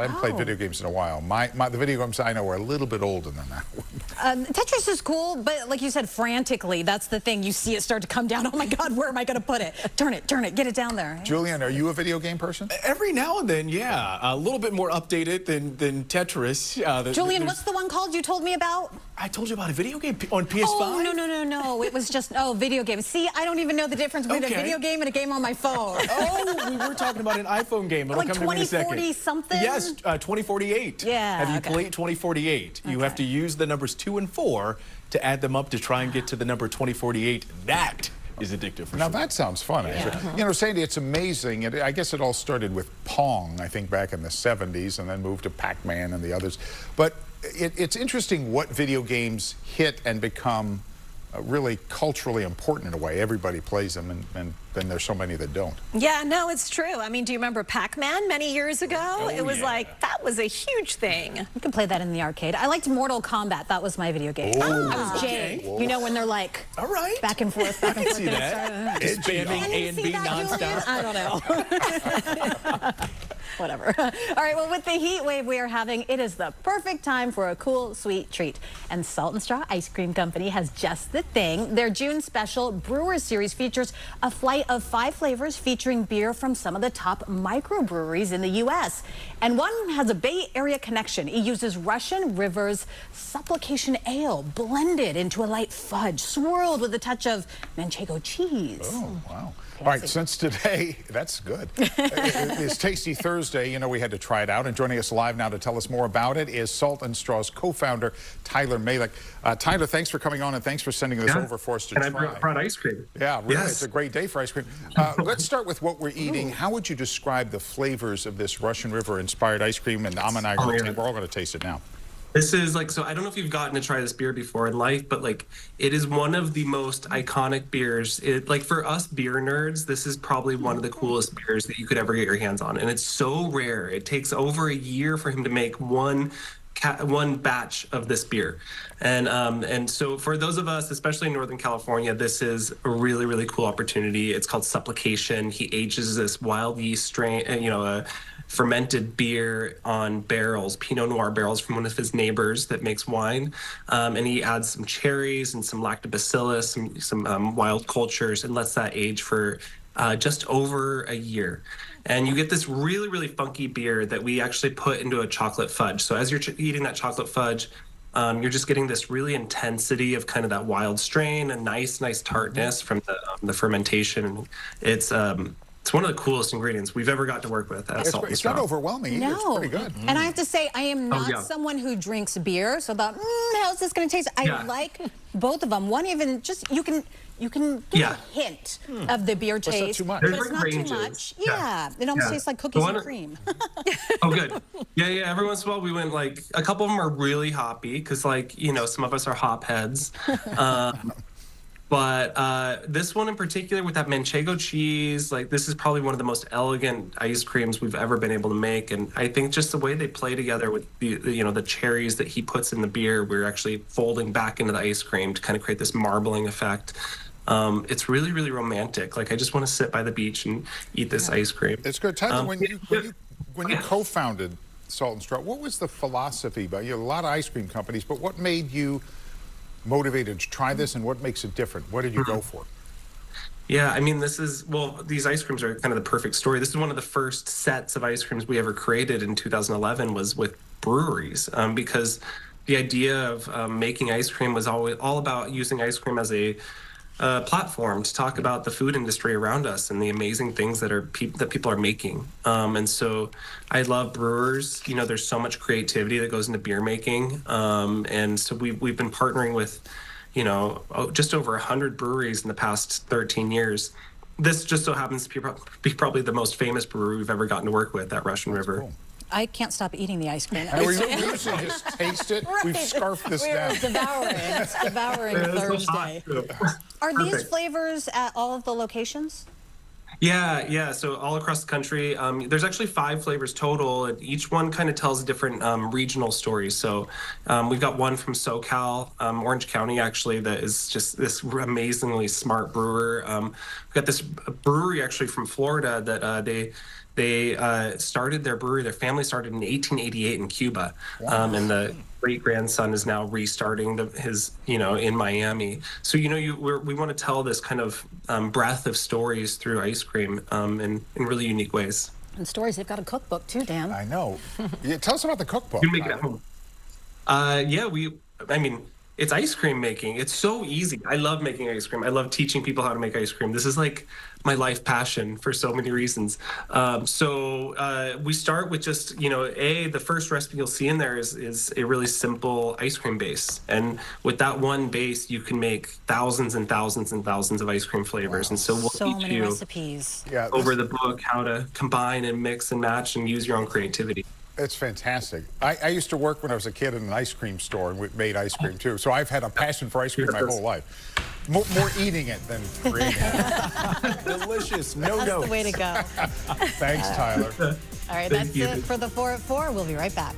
I haven't played video games in a while. The video games I know are a little bit older than that. Tetris is cool, but like you said, frantically, that's the thing. You see it start to come down. Oh my God, where am I going to put it? Turn it, get it down there. Julian, are you a video game person? Every now and then, yeah. A little bit more updated than Tetris. Julian, what's the one called you told me about? I told you about a video game on PS5. Oh, no. It was just, video game. See, I don't even know the difference between a video game and a game on my phone. Oh, we were talking about an iPhone game. It'll like come to me in a second. 2040 something? Yes, 2048. Yeah. Have you played 2048? You have to use the numbers 2 and 4 to add them up to try and get to the number 2048. That is addictive for Now sure. that sounds fun. Yeah. You know, Sandy, it's amazing. I guess it all started with Pong, I think, back in the 70s, and then moved to Pac-Man and the others. But it's interesting what video games hit and become really culturally important in a way. Everybody plays them, and then there's so many that don't. Yeah, no, it's true. I mean, do you remember Pac-Man many years ago? It was like, that was a huge thing. You can play that in the arcade. I liked Mortal Kombat. That was my video game. Oh, I was Jade. You know, when they're like, all right, back and forth, back and forth. See that? Just spamming A and B nonstop. I don't know. Whatever. All right, well, with the heat wave we are having, it is the perfect time for a cool, sweet treat. And Salt and Straw Ice Cream Company has just the thing. Their June special Brewers Series features a flight of 5 flavors featuring beer from some of the top microbreweries in the U.S. And one has a Bay Area connection. It uses Russian River's Supplication Ale blended into a light fudge, swirled with a touch of Manchego cheese. Oh, wow. All right, since today, that's good. It's Tasty Thursday. You know, we had to try it out. And joining us live now to tell us more about it is Salt and Straw's co-founder, Tyler Malik. Tyler, thanks for coming on and thanks for sending this over for us to try. And I brought ice cream. Yeah, really, it's a great day for ice cream. Let's start with what we're eating. How would you describe the flavors of this Russian River-inspired ice cream? And Am and I we're all going to taste it now. This is like, so I don't know if you've gotten to try this beer before in life, but like it is one of the most iconic beers. Like for us beer nerds, this is probably one of the coolest beers that you could ever get your hands on. And it's so rare. It takes over a year for him to make one batch of this beer. And so for those of us, especially in Northern California, this is a really, really cool opportunity. It's called Supplication. He ages this wild yeast strain, fermented beer on barrels, Pinot Noir barrels from one of his neighbors that makes wine. And he adds some cherries and some lactobacillus, some wild cultures, and lets that age for just over a year. And you get this really, really funky beer that we actually put into a chocolate fudge. So as you're eating that chocolate fudge, you're just getting this really intensity of kind of that wild strain, a nice tartness from the fermentation. It's one of the coolest ingredients we've ever got to work with at Salt and Straw. It's not overwhelming either. No. It's pretty good. And I have to say, I am not someone who drinks beer, so I thought, how's this going to taste? I like both of them. One even just, you can get a hint of the beer taste. It's not But too much. it's not too much. Yeah. It almost tastes like cookies and cream. Oh, good. Yeah. Every once in a while, we went like, a couple of them are really hoppy because, like, some of us are hop heads. But this one in particular with that Manchego cheese, like this is probably one of the most elegant ice creams we've ever been able to make. And I think just the way they play together with the cherries that he puts in the beer, we're actually folding back into the ice cream to kind of create this marbling effect. It's really, really romantic. Like I just want to sit by the beach and eat this ice cream. It's good. Tyler, when you co-founded Salt and Straw, what was the philosophy? You have a lot of ice cream companies, but what made you motivated to try this, and what makes it different? What did you go for? Yeah, I mean, these ice creams are kind of the perfect story. This is one of the first sets of ice creams we ever created in 2011 was with breweries, because the idea of making ice cream was always all about using ice cream as a platform to talk about the food industry around us and the amazing things that people are making. And so I love brewers. There's so much creativity that goes into beer making. And so we've been partnering with, just over 100 breweries in the past 13 years. This just so happens to be probably the most famous brewery we've ever gotten to work with at Russian River. Cool. I can't stop eating the ice cream. We usually just taste it. Right. We've scarfed this down. It's devouring Thursday. Are these flavors at all of the locations? Yeah. So all across the country, there's actually 5 flavors total, and each one kind of tells a different regional story. So we've got one from SoCal, Orange County, actually, that is just this amazingly smart brewer. We've got this brewery actually from Florida that they They started their brewery. Their family started in 1888 in Cuba, and the great grandson is now restarting his, in Miami. So we want to tell this kind of breadth of stories through ice cream in really unique ways. And stories, they've got a cookbook too, Dan. I know. Yeah, tell us about the cookbook. You can make it at home. It's ice cream making. It's so easy. I love making ice cream. I love teaching people how to make ice cream. This is like my life passion for so many reasons. We start with just, the first recipe you'll see in there is a really simple ice cream base. And with that one base, you can make thousands and thousands and thousands of ice cream flavors. And so we'll So teach many you recipes. over the book how to combine and mix and match and use your own creativity. It's fantastic. I used to work when I was a kid in an ice cream store, and we made ice cream too. So I've had a passion for ice cream my whole life. More eating it than creating it. Delicious. No That's notes. the way to go. Thanks, Tyler. All right, Thank that's you. it for the 4 at 4. We'll be right back.